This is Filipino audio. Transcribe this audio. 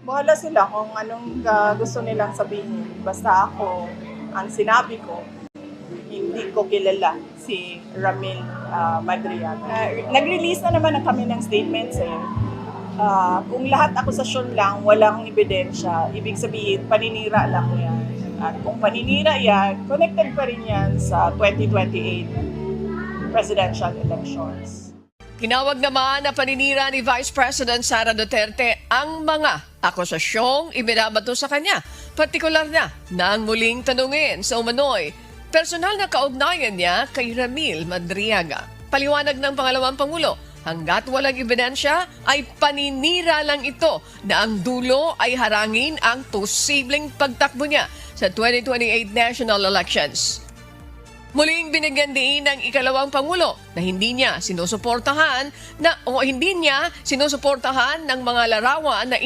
Bahala sila kung anong gusto nilang sabihin. Basta ako, ang sinabi ko, hindi ko kilala si Ramil Madriaga. Nag-release na naman kami ng statements eh. Kung lahat akusasyon lang, walang ebidensya, ibig sabihin, paninira lang yan. At kung paninira yan, connected pa rin yan sa 2028 presidential elections. Tinawag naman na paninira ni Vice President Sara Duterte ang mga akusasyong ibinabato sa kanya, partikular na nang muling tanungin sa umano'y personal na kaugnayan niya kay Ramil Madriaga. Paliwanag ng pangalawang Pangulo, hanggat walang ebidensya ay paninira lang ito na ang dulo ay harangin ang posibleng pagtakbo niya sa 2028 national elections. Muling binigyan din ng ikalawang Pangulo na hindi niya sinusuportahan ng mga larawan na